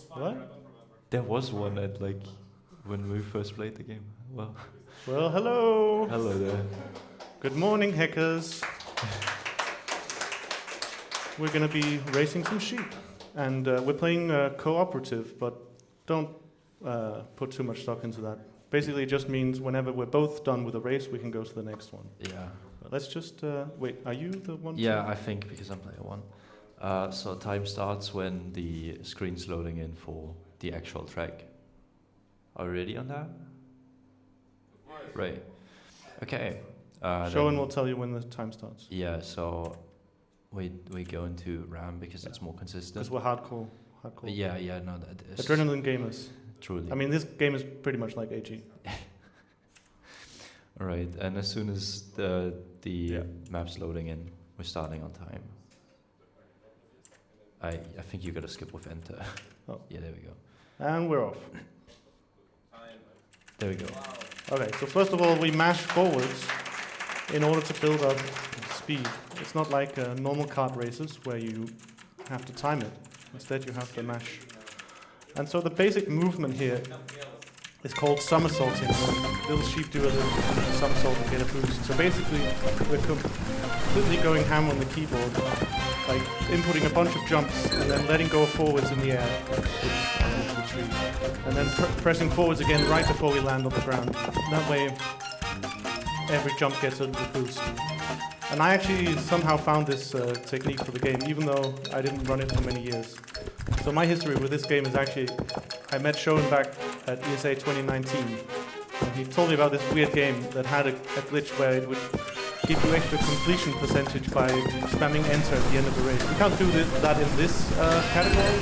What? There was one at like when we first played the game. Well, Well, hello. hello there. Good morning, hackers. We're going to be racing some sheep. And we're playing cooperative, but don't put too much stock into that. Basically, it just means whenever we're both done with a race, we can go to the next one. Yeah. But let's just wait. Are you the one? Yeah, I think because I'm player one. So time starts when the screen's loading in for the actual track. Are we ready on that? Right. Okay. sh0en will tell you when the time starts. Yeah. So we go into RAM because it's more consistent. Because we're hardcore. Yeah. No. That is Adrenaline gamers. truly. I mean, this game is pretty much like AG. All right. And as soon as the map's loading in, we're starting on time. I think you gotta skip with enter. Oh. Yeah, there we go. And we're off. There we go. Okay, so first of all, we mash forwards in order to build up speed. It's not like normal kart races where you have to time it. Instead, you have to mash. And so the basic movement here is called somersaulting. Little sheep do a little somersault and get a boost. So basically, we're completely going ham on the keyboard, like inputting a bunch of jumps and then letting go of forwards in the air, into the tree, and then pressing forwards again right before we land on the ground. That way, every jump gets a little boost. And I actually somehow found this technique for the game, even though I didn't run it for many years. So my history with this game is actually, I met sh0en back at ESA 2019, and he told me about this weird game that had a glitch where it would give you extra completion percentage by spamming enter at the end of the race. We can't do that in this category,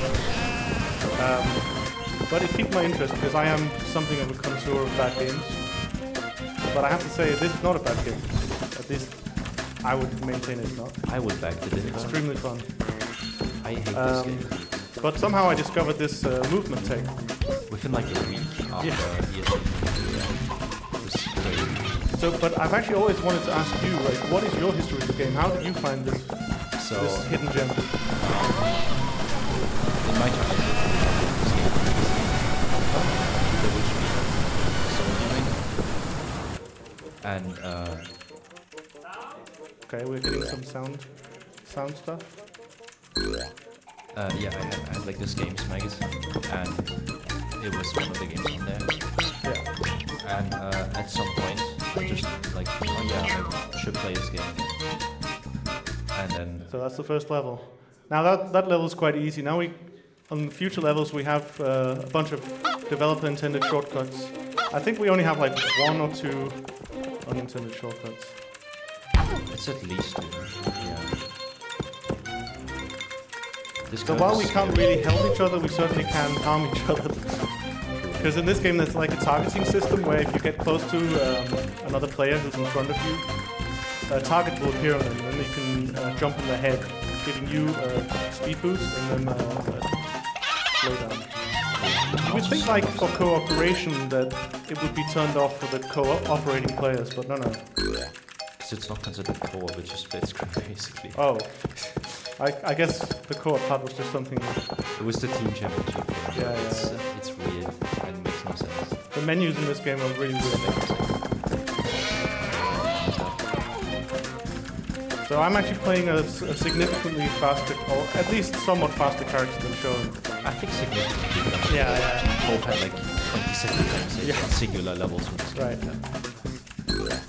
but it piqued my interest because I am something of a connoisseur of bad games. But I have to say, this is not a bad game. At least I would maintain it's not. I would back the dinner. Extremely fun. I hate this game. But somehow I discovered this movement tech. Within like a week after ESA. It was crazy. So, but I've actually always wanted to ask you, like, what is your history of the game? How did you find this hidden gem? In my childhood, this game was and okay, we're getting some sound stuff. yeah, I had like this games magazine, and it was one of the games on there. Yeah. And at some point, I just like, oh yeah, I should play this game. And then. So that's the first level. Now that level is quite easy. Now on future levels we have a bunch of developer-intended shortcuts. I think we only have like 1 or 2 unintended shortcuts. It's at least 2. Yeah. So while we can't really help each other, we certainly can harm each other. Because in this game there's like a targeting system where if you get close to another player who's in front of you, a target will appear on them, and then you can jump on their head, giving you a speed boost and then slow down. You would think like for cooperation that it would be turned off for the cooperating players, but no. Because it's not considered co-op, it's just split screen basically. Oh. I guess the co-op part was just something. It was the team championship. Yeah. It's weird and makes no sense. The menus in this game are really weird. So I'm actually playing a significantly faster, or at least somewhat faster character than sh0en. I think significantly. Yeah. Both had like 20 seconds in singular levels with this game. Right.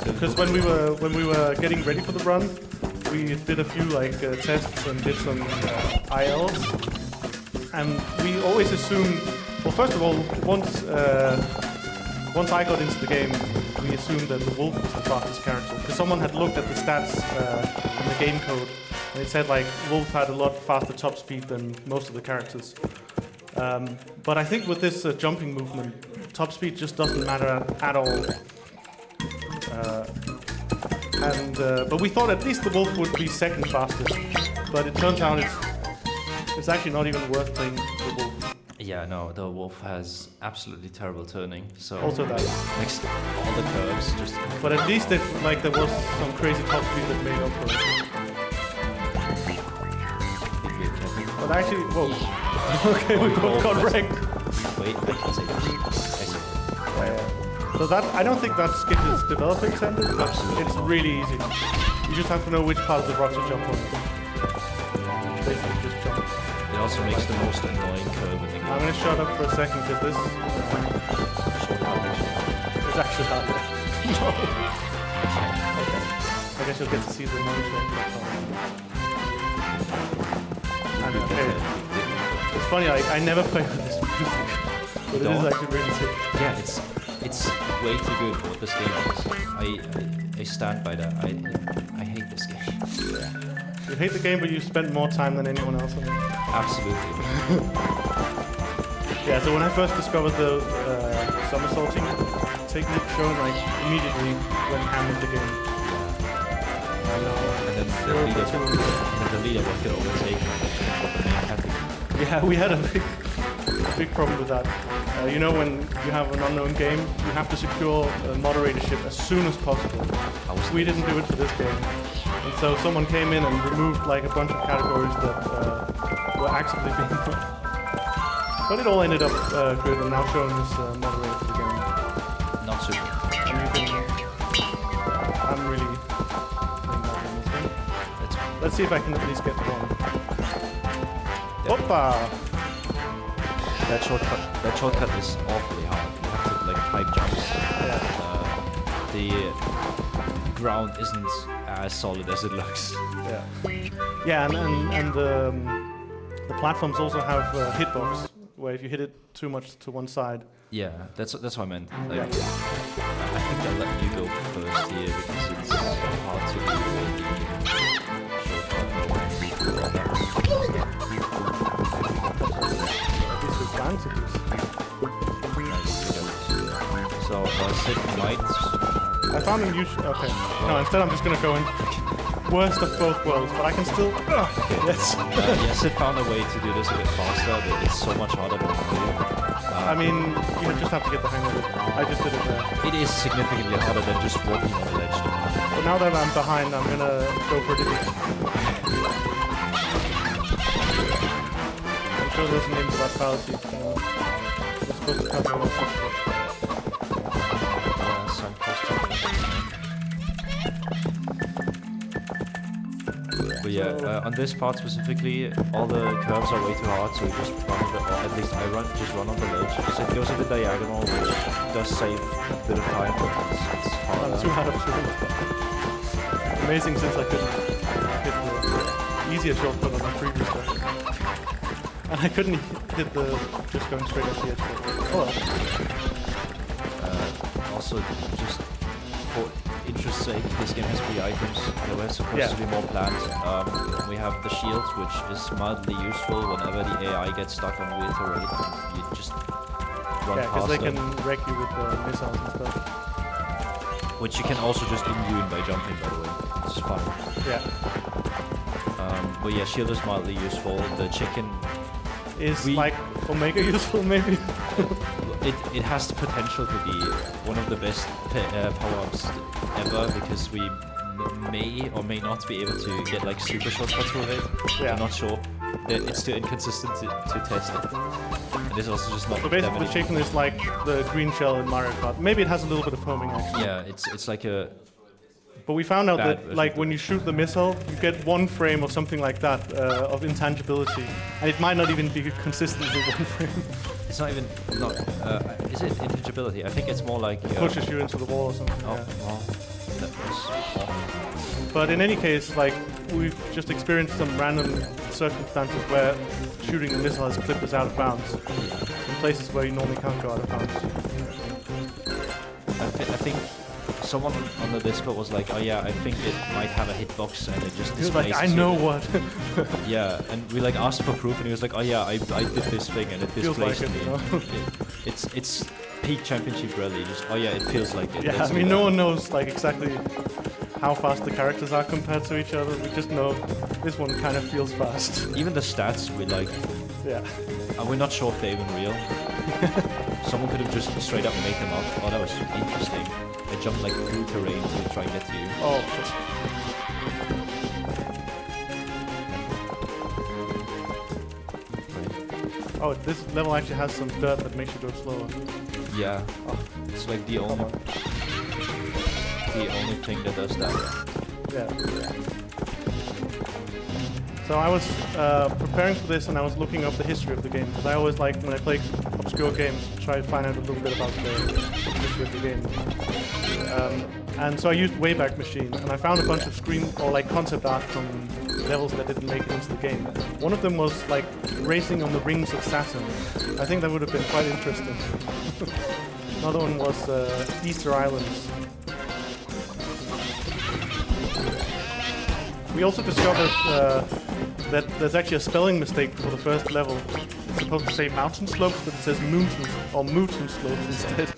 Because when we were getting ready for the run, we did a few like tests and did some ILs, and we always assumed. Well, first of all, once I got into the game, we assumed that the wolf was the fastest character because someone had looked at the stats in the game code, and it said like wolf had a lot faster top speed than most of the characters. But I think with this jumping movement, top speed just doesn't matter at all. But we thought at least the wolf would be second fastest, but it turns out it's actually not even worth playing the wolf. Yeah, no, the wolf has absolutely terrible turning. So also that next all the curves just. But at least there was some crazy top speed that made up for it. But actually, whoa. Okay, we both got wrecked. Wait, I can say this. So that, I don't think that skip is developer intended, but Absolutely it's not. really easy. You just have to know which part of the rock to jump on. Basically just jump. It also makes the most annoying curve in the game. I'm gonna shut up for a second because this Shortcut actually. is actually hard. No. Okay. I guess you'll get to see the money shot. And okay. It's funny, I never play with this music. But it is actually really sick. Yeah, it's way too good for what this game is. I stand by that. I hate this game. You hate the game, but you spent more time than anyone else on it. Absolutely. Yeah, so when I first discovered the somersaulting technique sh0en, I immediately went ham with the game. And then the leader was going to overtake the main category. Yeah, we had a big problem with that. You know, when you have an unknown game, you have to secure moderatorship as soon as possible. We didn't do it for this game. And so someone came in and removed like a bunch of categories that were actively being put. But it all ended up good, and now sh0en is moderator for the game. Not super. And you can, I'm really playing that on this game. Let's see if I can at least get one. Hoppa! That shortcut is awfully hard. You have to like pipe jumps. Yeah. The ground isn't as solid as it looks. Yeah. Yeah, and the platforms also have hitbox, where if you hit it too much to one side. Yeah, that's what I meant. Like, Yeah. I think I'll let you go first here because it's hard to do So Sid might. I found a huge. Okay. No, instead I'm just gonna go in. Worst of both worlds, but I can still. Okay. Yes. Yeah, Sid found a way to do this a bit faster, but it's so much harder than before. I mean, you just have to get the hang of it. I just did it there. It is significantly harder than just walking on the ledge. But now that I'm behind, I'm gonna go for it again. I'm sure there's a name for that fallacy. It's supposed to cover all sorts of stuff. Some But yeah, on this part specifically, all the curves are way too hard, so we just run, or at least I just run on the ledge, because it goes a bit diagonal, which does save a bit of time, but it's harder. I'm 2 out of 2. Amazing, since I couldn't hit the easier shortcut on the previous one. And I couldn't hit the just going straight up the edge. Oh well. Also, just for interest's sake, this game has 3 items. There were supposed to be more planned. We have the shield, which is mildly useful whenever the AI gets stuck on weird terrain. You just run yeah, because past they them. can wreck you with missiles and stuff. Which you can also just immune by jumping, by the way. It's fun. Yeah. But yeah, shield is mildly useful. The chicken Is like Omega useful, maybe? It has the potential to be one of the best power-ups ever, because we may or may not be able to get like super shortcuts with it. Yeah. I'm not sure. It's too inconsistent to test it. And it's also just not So that basically, many. the chicken is like the green shell in Mario Kart. Maybe it has a little bit of homing actually. Yeah, it's like a. But we found out Bad that version like of when it. you shoot the missile, you get 1 frame or something like that of intangibility, and it might not even be consistent with 1 frame. It's not even not. Is it intangibility? I think it's more like. Pushes you into the wall or something. Oh, Yeah. well, that was awful. But in any case, like we've just experienced some random circumstances where shooting a missile has clipped us out of bounds in places where you normally can't go out of bounds. I think someone on the Discord was like, "Oh yeah, I think it might have a hitbox," and it just He was like, displaces I know it. what. Yeah, and we like asked for proof, and he was like, "Oh yeah, I did this thing, and it Feels like displaced it, me." you know? It's peak championship rally. Just oh yeah, it feels like it. Yeah, Let's I do mean, that. no one knows like exactly how fast the characters are compared to each other. We just know this one kind of feels fast. Even the stats we like, Yeah. we're not sure if they're even real. Someone could have just straight up made them up. Oh, that was interesting. They jumped like through terrain to try and get to you. Oh, shit. Oh, this level actually has some dirt that makes you go slower. Yeah, it's like the only thing that does that. Yeah. So I was preparing for this and I was looking up the history of the game because I always like when I play obscure games try to find out a little bit about the history of the game. And so I used Wayback Machine and I found a bunch of concept art from levels that didn't make it into the game. One of them was like racing on the rings of Saturn. I think that would have been quite interesting. Another one was Easter Islands. We also discovered that there's actually a spelling mistake for the first level. It's supposed to say mountain slopes, but it says mountains or mountain slopes instead.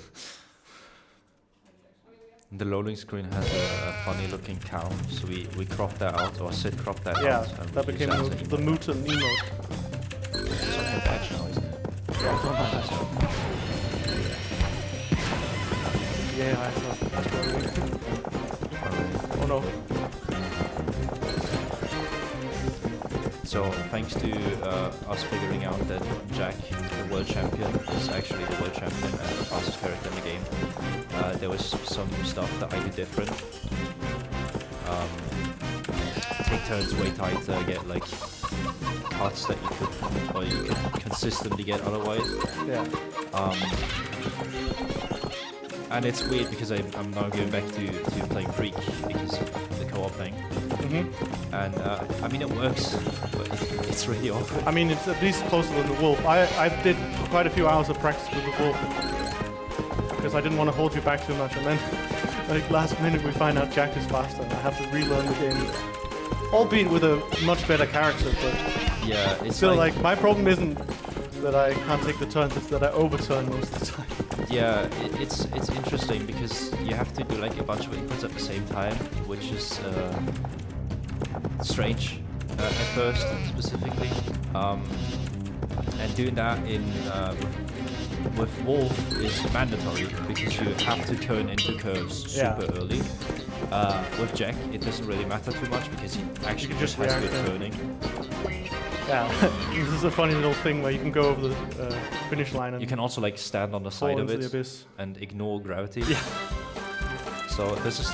The loading screen has a funny looking cow, so we cropped that out, or Sid cropped that out. Yeah, and that we became used the mutant emote. It's like a patch now, isn't it? Yeah, I saw. Oh no. So thanks to us figuring out that Jack, the world champion, is actually the world champion and the fastest character in the game, there was some stuff that I did different. Take turns way tighter, get like cuts that you could consistently get otherwise. Yeah. And it's weird because I'm now going back to playing Freak because of the co-op thing. And I mean it works, but it's really awkward. I mean it's at least closer than the wolf. I did quite a few hours of practice with the wolf because I didn't want to hold you back too much, and then like last minute we find out Jack is faster and I have to relearn the game. Albeit with a much better character, but yeah, it's still like my problem isn't that I can't take the turns, it's that I overturn most of the time. Yeah, it's interesting because you have to do like a bunch of inputs at the same time, which is strange at first specifically. And doing that in with Wolf is mandatory because you have to turn into curves super early. With Jack, it doesn't really matter too much because he actually just has good turning. Yeah, this is a funny little thing where you can go over the finish line and you can also like stand on the side of it and ignore gravity. Yeah. So this is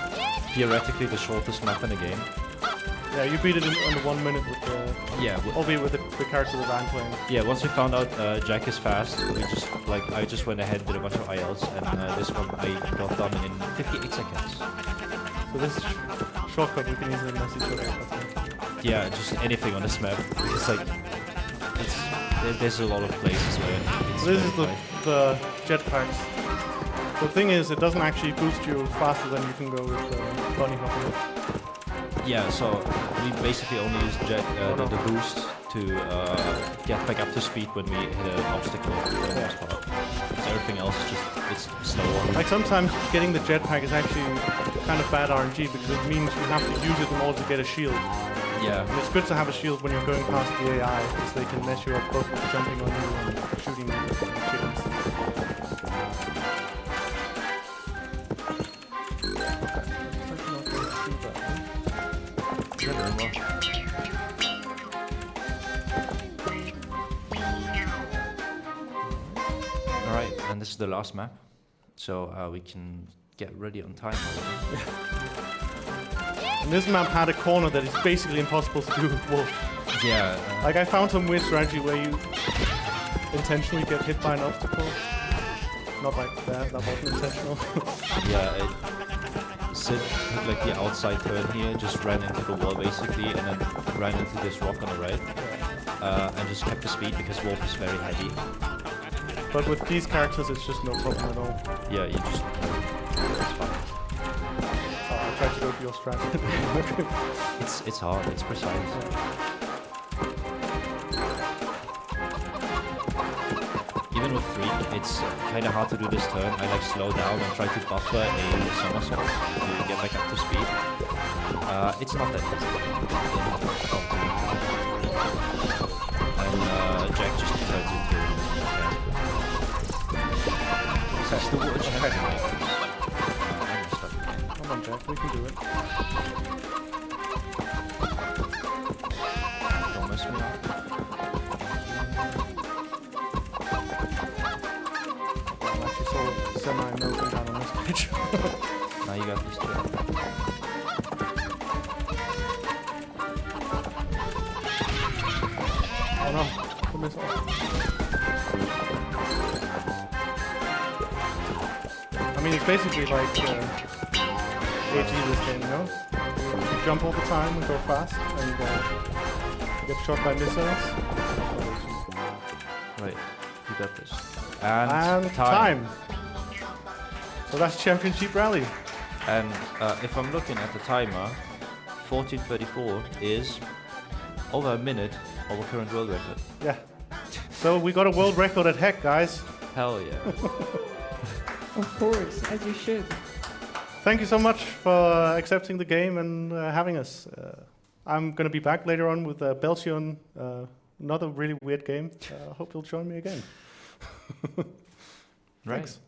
theoretically the shortest map in the game. Yeah, you beat it in under 1 minute with the albeit with the character that I'm playing. Yeah, once we found out Jack is fast, we just I just went ahead did a bunch of ILs and this one I got done in 58 seconds. So this shortcut we can easily mess each other up. Yeah, just anything on this map. It's like there's a lot of places where it's this is the jetpacks. The thing is, it doesn't actually boost you faster than you can go with bunny hopping. Yeah, so we basically only use the boost to get back up to speed when we hit an obstacle for the most part. So everything else is just it's slower. Like sometimes getting the jetpack is actually kind of bad RNG because it means you have to use it in order to get a shield. Yeah. And it's good to have a shield when you're going past the AI because they can mess you up both with jumping on you and shooting you with chickens. Alright, and this is the last map, so we can get ready on time. And this map had a corner that is basically impossible to do with Wolf. Yeah. Like I found some weird strategy where you intentionally get hit by an obstacle. Not like that wasn't intentional. Yeah, Sid took like the outside turn here, just ran into the wall basically, and then ran into this rock on the right. And just kept the speed because Wolf is very heavy. But with these characters it's just no problem at all. Yeah, you just... it's fine. I tried to go for your strategy. It's hard, it's precise. Even with Freak, it's kind of hard to do this turn. I like slow down and try to buffer a somersault to get back up to speed. It's not that easy. And Jack just turns into that's the word check. Come on, Jack, we can do it. Don't mess me up. semi-melting down on this page. Now you got these two. Oh no, the missile. I mean, it's basically like AG this game, you know? You jump all the time and go fast, and you get shot by missiles. Right, you got this. And time. So that's Championship Rally. And if I'm looking at the timer, 14:34 is over a minute of a current world record. Yeah. So we got a world record at Heck, guys. Hell yeah. Of course, as you should. Thank you so much for accepting the game and having us. I'm going to be back later on with sh0en, another really weird game. I hope you'll join me again. Right. Thanks.